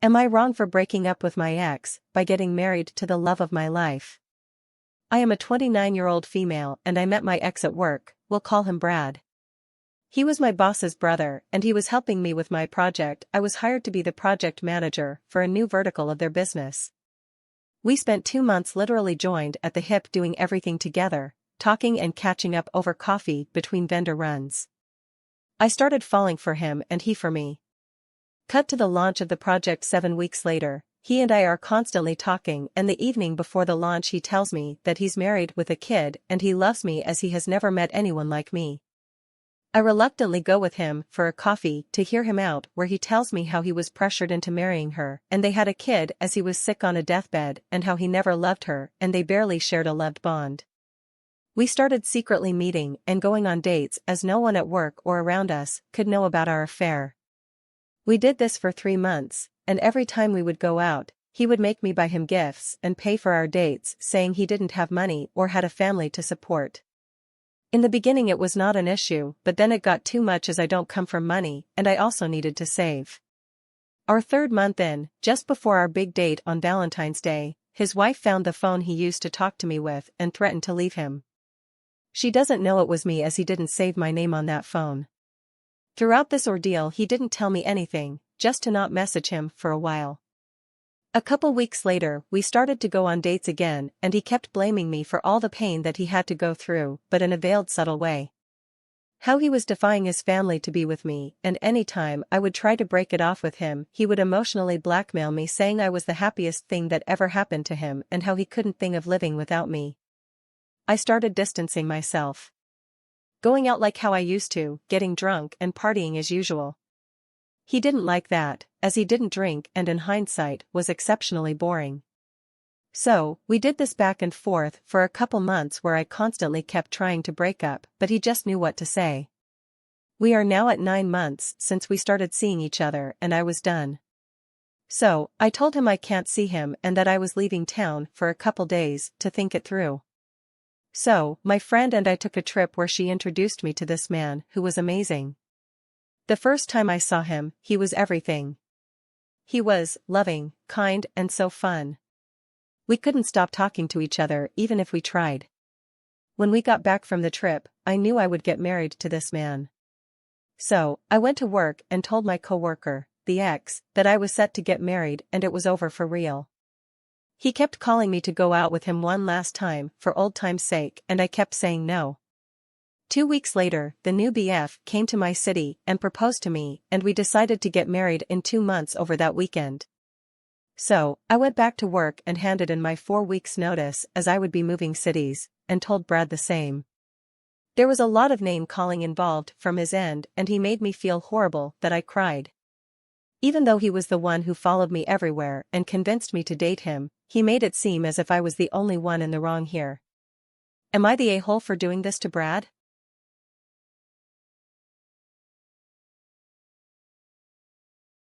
Am I wrong for breaking up with my ex by getting married to the love of my life? I am a 29-year-old female and I met my ex at work, we'll call him Brad. He was my boss's brother and he was helping me with my project. I was hired to be the project manager for a new vertical of their business. We spent 2 months literally joined at the hip doing everything together, talking and catching up over coffee between vendor runs. I started falling for him and he for me. Cut to the launch of the project 7 weeks later, he and I are constantly talking and the evening before the launch he tells me that he's married with a kid and he loves me as he has never met anyone like me. I reluctantly go with him for a coffee to hear him out where he tells me how he was pressured into marrying her and they had a kid as he was sick on a deathbed and how he never loved her and they barely shared a loved bond. We started secretly meeting and going on dates as no one at work or around us could know about our affair. We did this for 3 months, and every time we would go out, he would make me buy him gifts and pay for our dates saying he didn't have money or had a family to support. In the beginning it was not an issue but then it got too much as I don't come from money and I also needed to save. Our 3rd month in, just before our big date on Valentine's Day, his wife found the phone he used to talk to me with and threatened to leave him. She doesn't know it was me as he didn't save my name on that phone. Throughout this ordeal he didn't tell me anything, just to not message him for a while. A couple weeks later we started to go on dates again and he kept blaming me for all the pain that he had to go through but in a veiled subtle way. How he was defying his family to be with me and any time I would try to break it off with him he would emotionally blackmail me saying I was the happiest thing that ever happened to him and how he couldn't think of living without me. I started distancing myself. Going out like how I used to, getting drunk and partying as usual. He didn't like that, as he didn't drink and in hindsight was exceptionally boring. So, we did this back and forth for a couple months where I constantly kept trying to break up but he just knew what to say. We are now at 9 months since we started seeing each other and I was done. So, I told him I can't see him and that I was leaving town for a couple days to think it through. So, my friend and I took a trip where she introduced me to this man who was amazing. The first time I saw him, he was everything. He was loving, kind, and so fun. We couldn't stop talking to each other even if we tried. When we got back from the trip, I knew I would get married to this man. So, I went to work and told my coworker, the ex, that I was set to get married and it was over for real. He kept calling me to go out with him one last time for old time's sake and I kept saying no. 2 weeks later, the new BF came to my city and proposed to me and we decided to get married in 2 months over that weekend. So, I went back to work and handed in my 4 weeks notice as I would be moving cities, and told Brad the same. There was a lot of name calling involved from his end and he made me feel horrible that I cried. Even though he was the one who followed me everywhere and convinced me to date him, he made it seem as if I was the only one in the wrong here. Am I the a-hole for doing this to Brad?